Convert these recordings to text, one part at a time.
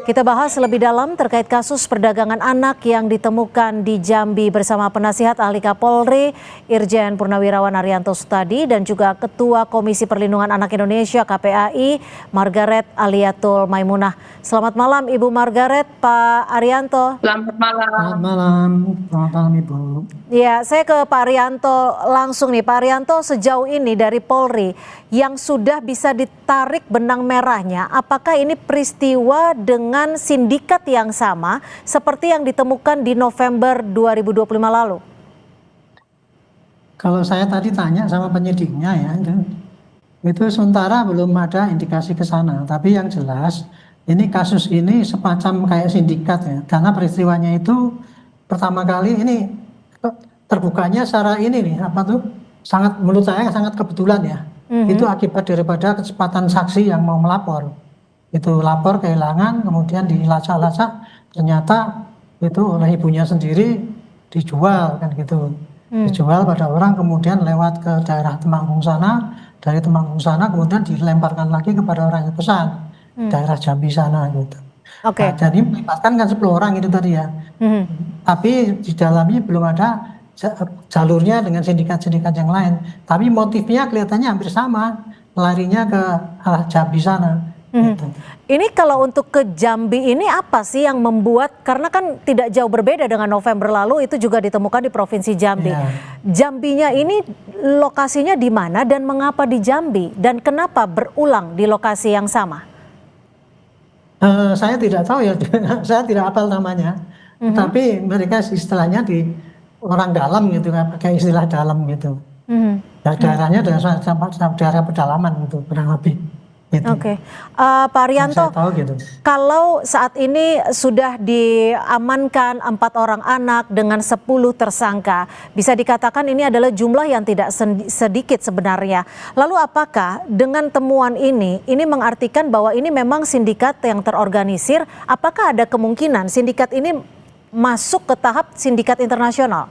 Kita bahas lebih dalam terkait kasus perdagangan anak yang ditemukan di Jambi bersama penasihat ahli Kapolri Irjen Purnawirawan Arianto Sutadi dan juga Ketua Komisi Perlindungan Anak Indonesia KPAI Margaret Aliatul Maimunah. Selamat malam Ibu Margaret, Pak Arianto. Selamat malam. Selamat malam, selamat malam Ibu. Ya, saya ke Pak Arianto langsung nih. Pak Arianto, sejauh ini dari Polri yang sudah bisa ditarik benang merahnya, apakah ini peristiwa dengan sindikat yang sama seperti yang ditemukan di November 2025 lalu? Kalau saya tadi tanya sama penyidiknya ya, itu sementara belum ada indikasi ke sana. Tapi yang jelas ini kasus ini semacam kayak sindikat ya, karena peristiwanya itu pertama kali ini terbukanya secara ini nih sangat menurut saya sangat kebetulan ya. Itu akibat daripada kecepatan saksi yang mau melapor. Itu lapor kehilangan, kemudian dilacak-lacak, ternyata itu oleh ibunya sendiri dijual kan gitu. Dijual pada orang, kemudian lewat ke daerah Temanggung sana, dari Temanggung sana kemudian dilemparkan lagi kepada orang yang pesan, daerah Jambi sana gitu. Nah, jadi melibatkan kan 10 orang itu tadi ya. Tapi di dalamnya belum ada jalurnya dengan sindikat-sindikat yang lain. Tapi motifnya kelihatannya hampir sama, larinya ke arah Jambi sana. Gitu. Ini kalau untuk ke Jambi ini apa sih yang membuat, karena kan tidak jauh berbeda dengan November lalu itu juga ditemukan di Provinsi Jambi. Jambinya ini lokasinya di mana dan mengapa di Jambi dan kenapa berulang di lokasi yang sama? Saya tidak tahu ya, saya tidak hafal namanya. Tapi mereka istilahnya di orang dalam gitu, pakai istilah dalam gitu. Daerahnya daerah pedalaman gitu, kurang lebih. Gitu. Pak Arianto, gitu. Kalau saat ini sudah diamankan 4 orang anak dengan 10 tersangka, bisa dikatakan ini adalah jumlah yang tidak sedikit sebenarnya. Lalu apakah dengan temuan ini mengartikan bahwa ini memang sindikat yang terorganisir? Apakah ada kemungkinan sindikat ini masuk ke tahap sindikat internasional?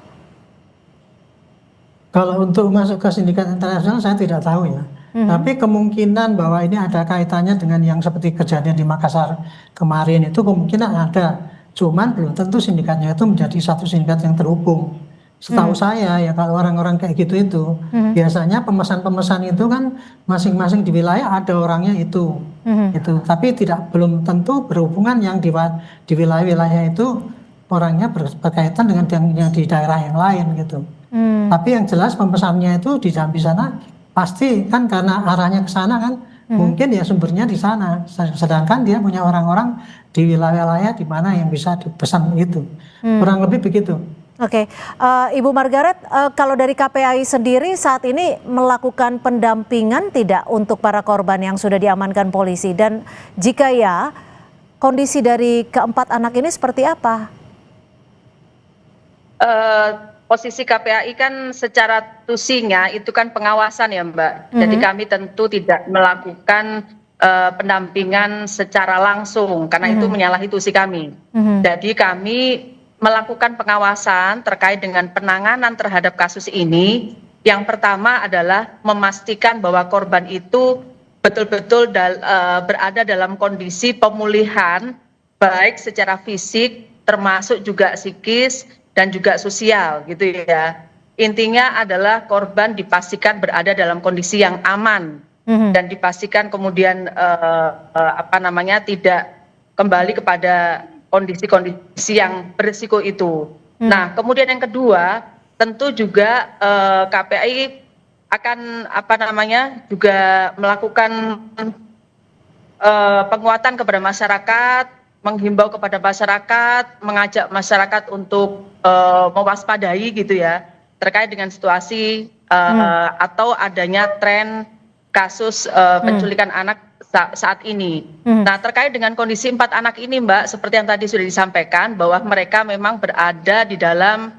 Kalau untuk masuk ke sindikat internasional saya tidak tahu ya. Tapi kemungkinan bahwa ini ada kaitannya dengan yang seperti kejadian di Makassar kemarin itu kemungkinan ada. Cuman belum tentu sindikatnya itu menjadi satu sindikat yang terhubung. Setahu saya ya kalau orang-orang kayak gitu itu biasanya pemesan-pemesan itu kan masing-masing di wilayah ada orangnya itu. Tapi belum tentu berhubungan yang di wilayah-wilayah itu orangnya berkaitan dengan yang di daerah yang lain gitu. Tapi yang jelas pemesannya itu di Jambi sana pasti kan karena arahnya ke sana kan mungkin ya sumbernya di sana, sedangkan dia punya orang-orang di wilayah-wilayah di mana yang bisa dipesan itu. Kurang lebih begitu. Ibu Margaret, kalau dari KPAI sendiri saat ini melakukan pendampingan tidak untuk para korban yang sudah diamankan polisi, dan jika ya, kondisi dari keempat anak ini seperti apa? Posisi KPAI kan secara tusinya itu kan pengawasan ya Mbak. Jadi kami tentu tidak melakukan pendampingan secara langsung karena itu menyalahi tusi kami. Jadi kami melakukan pengawasan terkait dengan penanganan terhadap kasus ini. Yang pertama adalah memastikan bahwa korban itu betul-betul berada dalam kondisi pemulihan baik secara fisik termasuk juga psikis dan juga sosial gitu ya. Intinya adalah korban dipastikan berada dalam kondisi yang aman dan dipastikan kemudian tidak kembali kepada kondisi-kondisi yang berisiko itu. Nah, kemudian yang kedua, tentu juga KPAI akan juga melakukan penguatan kepada masyarakat, menghimbau kepada masyarakat, mengajak masyarakat untuk mewaspadai gitu ya terkait dengan situasi atau adanya tren kasus penculikan anak saat ini. Nah, terkait dengan kondisi 4 anak ini Mbak, seperti yang tadi sudah disampaikan bahwa mereka memang berada di dalam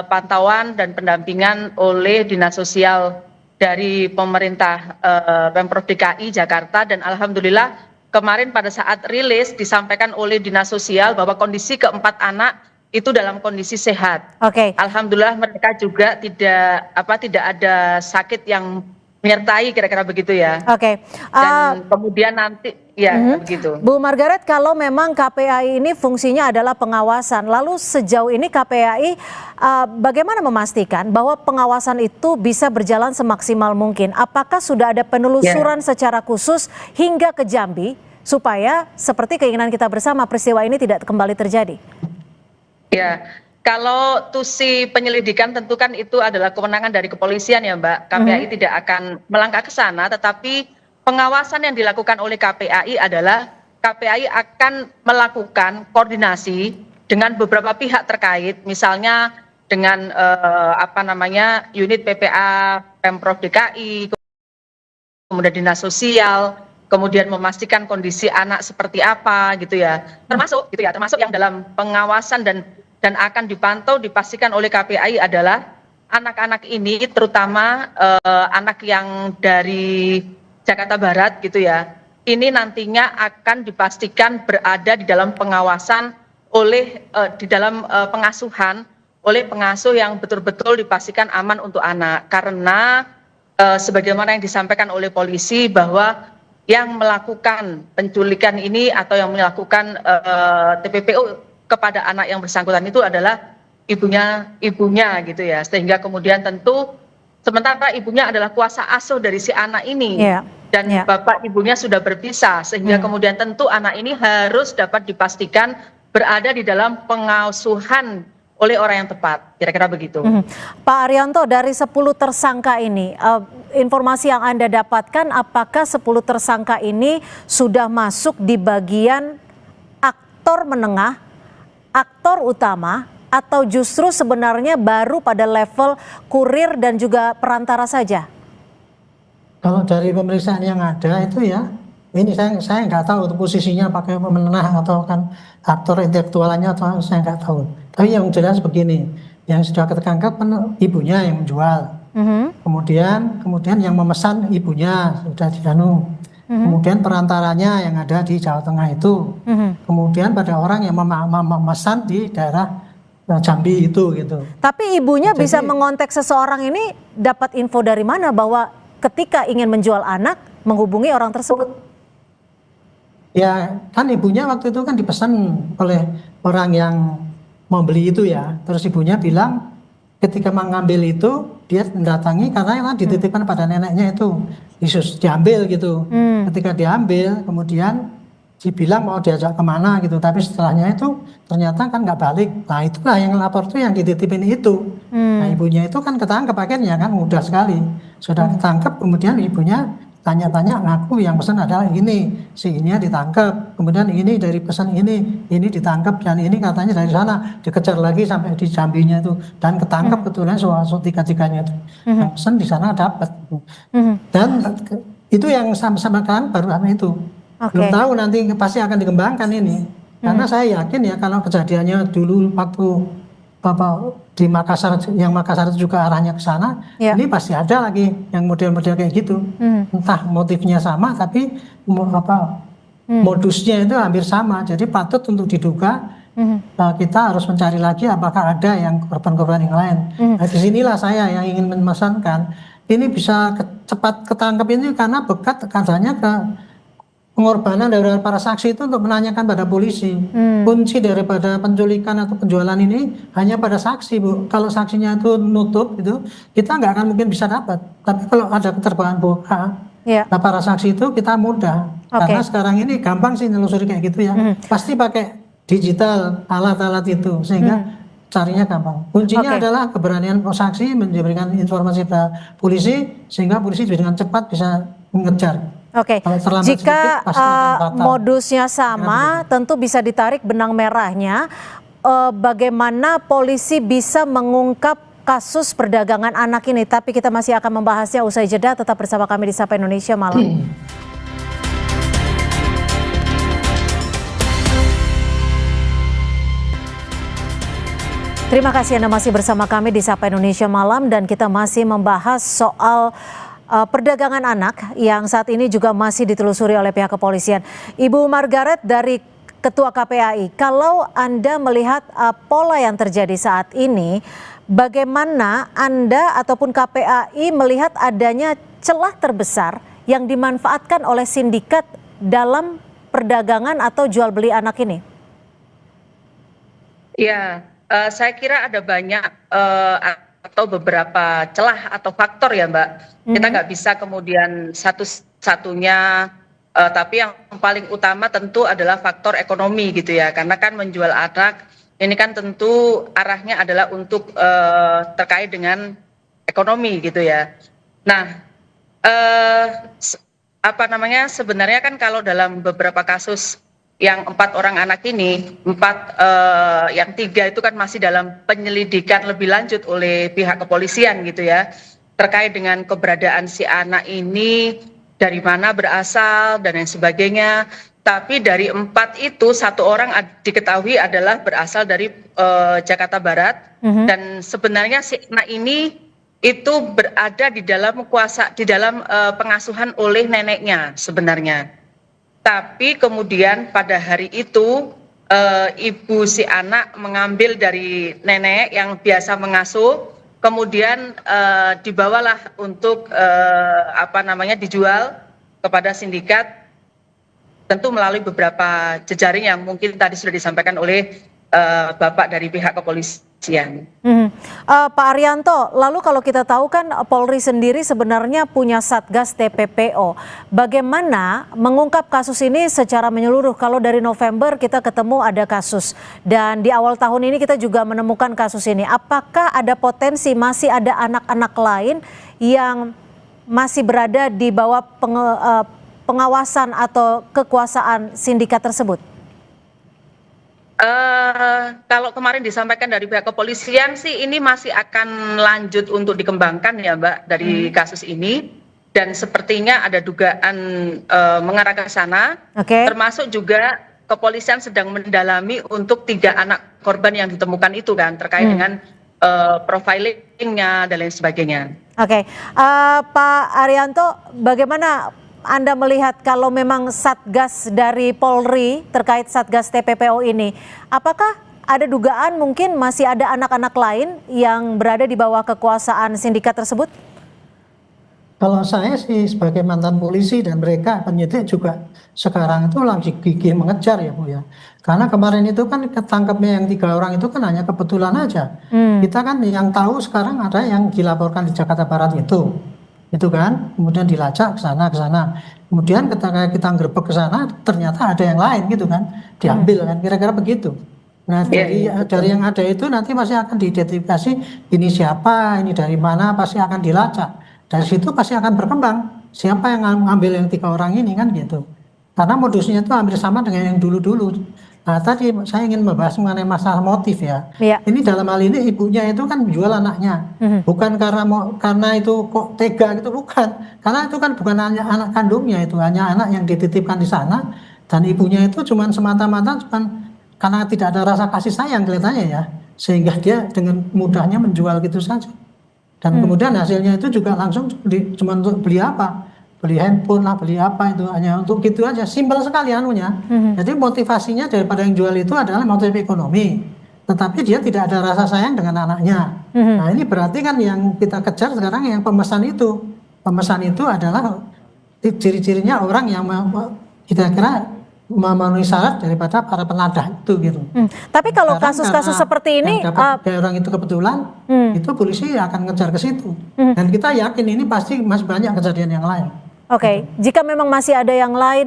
pantauan dan pendampingan oleh Dinas Sosial dari pemerintah Pemprov DKI Jakarta, dan alhamdulillah kemarin pada saat rilis disampaikan oleh Dinas Sosial bahwa kondisi keempat anak itu dalam kondisi sehat. Alhamdulillah mereka juga tidak ada sakit yang menyertai kira-kira begitu ya. Oke. Dan kemudian nanti ya begitu. Bu Margaret, kalau memang KPAI ini fungsinya adalah pengawasan, lalu sejauh ini KPAI bagaimana memastikan bahwa pengawasan itu bisa berjalan semaksimal mungkin? Apakah sudah ada penelusuran secara khusus hingga ke Jambi supaya seperti keinginan kita bersama peristiwa ini tidak kembali terjadi? Ya, kalau tusi penyelidikan tentu kan itu adalah kewenangan dari kepolisian ya Mbak. KPAI tidak akan melangkah ke sana, tetapi pengawasan yang dilakukan oleh KPAI adalah KPAI akan melakukan koordinasi dengan beberapa pihak terkait, misalnya dengan unit PPA Pemprov DKI, kemudian dinas sosial, kemudian memastikan kondisi anak seperti apa gitu ya, termasuk yang dalam pengawasan dan akan dipantau dipastikan oleh KPAI adalah anak-anak ini, terutama anak yang dari Jakarta Barat gitu ya, ini nantinya akan dipastikan berada di dalam pengawasan di dalam pengasuhan oleh pengasuh yang betul-betul dipastikan aman untuk anak, karena sebagaimana yang disampaikan oleh polisi bahwa yang melakukan penculikan ini atau yang melakukan TPPO kepada anak yang bersangkutan itu adalah ibunya gitu ya, sehingga kemudian tentu sementara ibunya adalah kuasa asuh dari si anak ini dan bapak ibunya sudah berpisah, sehingga kemudian tentu anak ini harus dapat dipastikan berada di dalam pengasuhan oleh orang yang tepat, kira-kira begitu. Pak Arianto, dari 10 tersangka ini, informasi yang Anda dapatkan apakah 10 tersangka ini sudah masuk di bagian aktor menengah, aktor utama, atau justru sebenarnya baru pada level kurir dan juga perantara saja? Kalau dari pemeriksaan yang ada itu ya, ini saya nggak tahu posisinya pakai menengah atau kan aktor intelektualnya atau saya nggak tahu. Tapi yang jelas begini, yang sudah ketangkap ibunya yang menjual, kemudian yang memesan ibunya sudah dianu. Kemudian perantaranya yang ada di Jawa Tengah itu, kemudian pada orang yang memesan di daerah Jambi itu gitu. Tapi ibunya bisa mengontak seseorang ini dapat info dari mana bahwa ketika ingin menjual anak menghubungi orang tersebut? Ya kan ibunya waktu itu kan dipesan oleh orang yang membeli itu ya, terus ibunya bilang ketika mengambil itu dia mendatangi karena dititipkan pada neneknya itu Yesus diambil gitu. Ketika diambil kemudian dibilang mau diajak kemana gitu, tapi setelahnya itu ternyata kan nggak balik. Nah itulah yang lapor tuh yang dititipin itu. Nah ibunya itu kan ketangkep akhirnya kan mudah sekali, sudah ketangkep kemudian ibunya tanya-tanya ngaku yang pesan adalah ini, si ini ditangkap, kemudian ini dari pesan ini ditangkap dan ini katanya dari sana, dikejar lagi sampai di Jambinya itu dan ketangkap kebetulan soal tiga-tiganya itu, yang pesan di sana dapat, dan itu yang sama-sama kan baru itu, belum tahu nanti pasti akan dikembangkan ini, karena saya yakin ya kalau kejadiannya dulu waktu Bapak di Makassar, yang Makassar itu juga arahnya ke sana, ini pasti ada lagi yang model-model kayak gitu. Entah motifnya sama, tapi modusnya itu hampir sama. Jadi patut untuk diduga. Kita harus mencari lagi apakah ada yang korban-korban yang lain. Nah, disinilah saya yang ingin memesankan, ini bisa cepat ketangkep ini karena bekat katanya ke pengorbanan dari para saksi itu untuk menanyakan pada polisi. Kunci daripada penculikan atau penjualan ini hanya pada saksi, Bu. Kalau saksinya itu nutup itu, kita nggak akan mungkin bisa dapat. Tapi kalau ada keterbukaan buka, nah para saksi itu kita mudah. Karena sekarang ini gampang sih nelusuri kayak gitu ya. Pasti pakai digital alat-alat itu sehingga carinya gampang. Kuncinya adalah keberanian saksi memberikan informasi pada polisi sehingga polisi dengan cepat bisa mengejar. Jika modusnya sama, tentu bisa ditarik benang merahnya. Bagaimana polisi bisa mengungkap kasus perdagangan anak ini? Tapi kita masih akan membahasnya usai jeda. Tetap bersama kami di Sapa Indonesia Malam. Terima kasih Anda masih bersama kami di Sapa Indonesia Malam dan kita masih membahas soal perdagangan anak yang saat ini juga masih ditelusuri oleh pihak kepolisian. Ibu Margaret dari Ketua KPAI, kalau Anda melihat pola yang terjadi saat ini, bagaimana Anda ataupun KPAI melihat adanya celah terbesar yang dimanfaatkan oleh sindikat dalam perdagangan atau jual beli anak ini? Ya, saya kira ada banyak atau beberapa celah atau faktor ya Mbak. Kita nggak bisa kemudian satu-satunya, tapi yang paling utama tentu adalah faktor ekonomi gitu ya. Karena kan menjual anak ini kan tentu arahnya adalah untuk terkait dengan ekonomi gitu ya. Nah, sebenarnya kan kalau dalam beberapa kasus yang 4 orang anak ini, yang 3 itu kan masih dalam penyelidikan lebih lanjut oleh pihak kepolisian gitu ya, terkait dengan keberadaan si anak ini, dari mana berasal dan lain sebagainya. Tapi dari 4 itu 1 orang diketahui adalah berasal dari Jakarta Barat, dan sebenarnya si anak ini itu berada di dalam pengasuhan oleh neneknya sebenarnya. Tapi kemudian pada hari itu ibu si anak mengambil dari nenek yang biasa mengasuh, kemudian dibawalah untuk dijual kepada sindikat, tentu melalui beberapa jejaring yang mungkin tadi sudah disampaikan oleh Bapak dari pihak kepolisian. Pak Arianto, lalu kalau kita tahu kan Polri sendiri sebenarnya punya Satgas TPPO. Bagaimana mengungkap kasus ini secara menyeluruh? Kalau dari November kita ketemu ada kasus, dan di awal tahun ini kita juga menemukan kasus ini. Apakah ada potensi masih ada anak-anak lain yang masih berada di bawah pengawasan atau kekuasaan sindikat tersebut? Kalau kemarin disampaikan dari pihak kepolisian sih ini masih akan lanjut untuk dikembangkan ya Mbak dari kasus ini, dan sepertinya ada dugaan mengarah ke sana. Termasuk juga kepolisian sedang mendalami untuk 3 anak korban yang ditemukan itu kan, terkait dengan profilingnya dan lain sebagainya. Pak Arianto, bagaimana Anda melihat kalau memang Satgas dari Polri terkait Satgas TPPO ini, apakah ada dugaan mungkin masih ada anak-anak lain yang berada di bawah kekuasaan sindikat tersebut? Kalau saya sih sebagai mantan polisi dan mereka penyidik juga sekarang itu lagi gigih mengejar ya Bu ya. Karena kemarin itu kan ketangkepnya yang 3 orang itu kan hanya kebetulan aja. Kita kan yang tahu sekarang ada yang dilaporkan di Jakarta Barat itu kan, kemudian dilacak ke sana, kemudian ketika kita nggerebek ke sana ternyata ada yang lain gitu kan, diambil kan, kira-kira begitu. Nah dari yang ada itu nanti masih akan diidentifikasi ini siapa, ini dari mana, pasti akan dilacak. Dari situ pasti akan berkembang siapa yang ngambil yang 3 orang ini kan gitu, karena modusnya itu hampir sama dengan yang dulu-dulu. Nah tadi saya ingin membahas mengenai masalah motif ya. Ini dalam hal ini ibunya itu kan menjual anaknya, bukan karena itu kok tega gitu, bukan. Karena itu kan bukan hanya anak kandungnya, itu hanya anak yang dititipkan di sana, dan ibunya itu cuma semata-mata karena tidak ada rasa kasih sayang kelihatannya ya, sehingga dia dengan mudahnya menjual gitu saja. Dan kemudian hasilnya itu juga langsung cuma untuk beli apa? Beli handphone lah, beli apa, itu hanya untuk gitu aja, simpel sekali anunya. Jadi motivasinya daripada yang jual itu adalah motif ekonomi, tetapi dia tidak ada rasa sayang dengan anaknya. Nah ini berarti kan yang kita kejar sekarang yang pemesan itu adalah ciri-cirinya orang yang kita kira memenuhi syarat daripada para penadah itu gitu. Tapi kalau kasus-kasus seperti ini, orang itu kebetulan, itu polisi akan ngejar ke situ. Dan kita yakin ini pasti masih banyak kejadian yang lain. Jika memang masih ada yang lain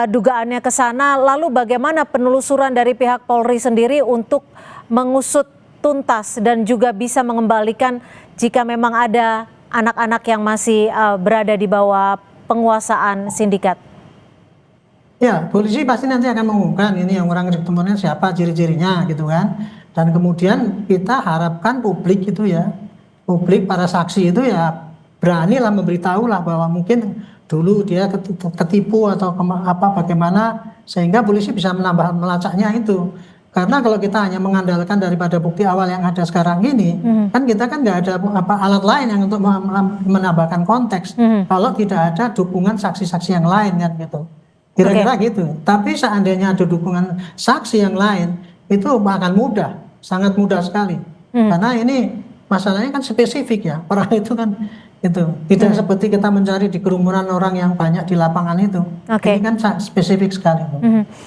dugaannya ke sana, lalu bagaimana penelusuran dari pihak Polri sendiri untuk mengusut tuntas dan juga bisa mengembalikan jika memang ada anak-anak yang masih berada di bawah penguasaan sindikat? Ya, polisi pasti nanti akan mengumumkan ini yang orang ketemuannya siapa, ciri-cirinya gitu kan. Dan kemudian kita harapkan publik itu ya, publik para saksi itu ya beranilah memberitahu lah bahwa mungkin dulu dia ketipu atau bagaimana, sehingga polisi bisa menambah melacaknya itu. Karena kalau kita hanya mengandalkan daripada bukti awal yang ada sekarang ini, kan kita kan nggak ada alat lain yang untuk menambahkan konteks. Kalau tidak ada dukungan saksi-saksi yang lain kan gitu. Kira-kira gitu. Tapi seandainya ada dukungan saksi yang lain, itu akan mudah, sangat mudah sekali. Karena ini masalahnya kan spesifik ya. Orang itu kan Itu tidak seperti kita mencari di kerumunan orang yang banyak di lapangan itu. Oke. Ini kan spesifik sekali.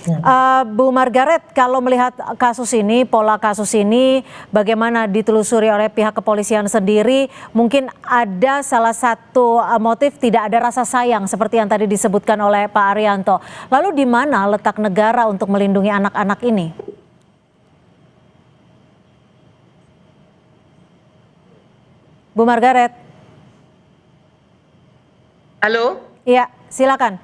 Ya. Bu Margaret, kalau melihat kasus ini, pola kasus ini, bagaimana ditelusuri oleh pihak kepolisian sendiri, mungkin ada salah satu motif tidak ada rasa sayang seperti yang tadi disebutkan oleh Pak Arianto. Lalu di mana letak negara untuk melindungi anak-anak ini? Bu Margaret. Halo? Iya, silakan.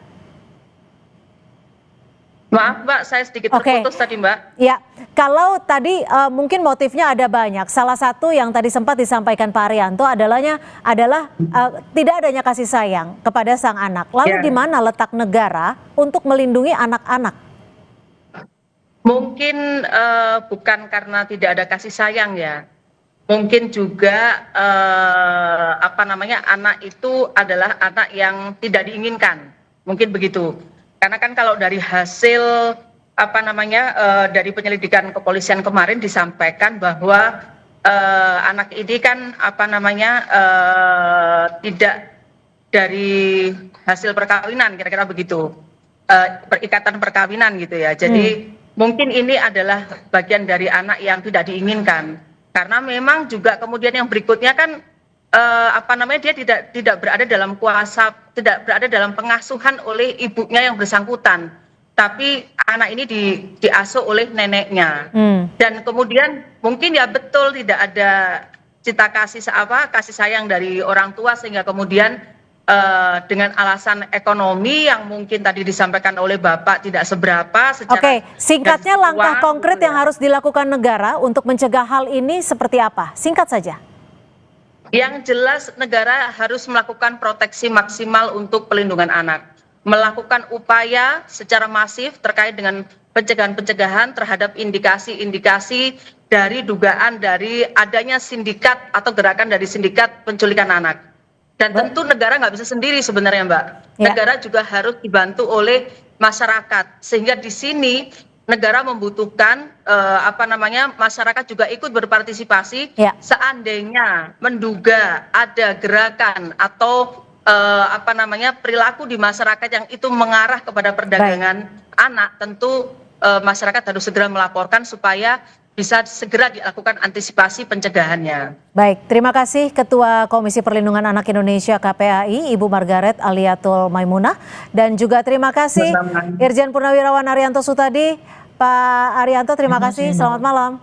Maaf Mbak, saya sedikit terputus tadi Mbak. Ya, kalau tadi mungkin motifnya ada banyak. Salah satu yang tadi sempat disampaikan Pak Arianto adalah tidak adanya kasih sayang kepada sang anak. Lalu di mana letak negara untuk melindungi anak-anak? Mungkin bukan karena tidak ada kasih sayang ya. Mungkin juga anak itu adalah anak yang tidak diinginkan, mungkin begitu. Karena kan kalau dari hasil dari penyelidikan kepolisian kemarin disampaikan bahwa anak ini kan tidak dari hasil perkawinan, kira-kira begitu, perikatan perkawinan gitu ya. Jadi mungkin ini adalah bagian dari anak yang tidak diinginkan. Karena memang juga kemudian yang berikutnya kan dia tidak berada dalam kuasa, tidak berada dalam pengasuhan oleh ibunya yang bersangkutan, tapi anak ini diasuh oleh neneknya. Dan kemudian mungkin ya betul tidak ada cita kasih sayang dari orang tua, sehingga kemudian dengan alasan ekonomi yang mungkin tadi disampaikan oleh Bapak tidak seberapa. Oke, singkatnya langkah konkret yang harus dilakukan negara untuk mencegah hal ini seperti apa? Singkat saja. Yang jelas negara harus melakukan proteksi maksimal untuk pelindungan anak. Melakukan upaya secara masif terkait dengan pencegahan terhadap indikasi-indikasi dari dugaan dari adanya sindikat atau gerakan dari sindikat penculikan anak. Dan tentu negara nggak bisa sendiri sebenarnya Mbak. Ya. Negara juga harus dibantu oleh masyarakat. Sehingga di sini negara membutuhkan masyarakat juga ikut berpartisipasi. Ya. Seandainya menduga ada gerakan atau perilaku di masyarakat yang itu mengarah kepada perdagangan anak, tentu masyarakat harus segera melaporkan supaya bisa segera dilakukan antisipasi pencegahannya. Baik, terima kasih Ketua Komisi Perlindungan Anak Indonesia KPAI, Ibu Margaret Aliatul Maimunah, dan juga terima kasih Irjen Purnawirawan Arianto Sutadi. Pak Arianto, terima kasih. Selamat malam.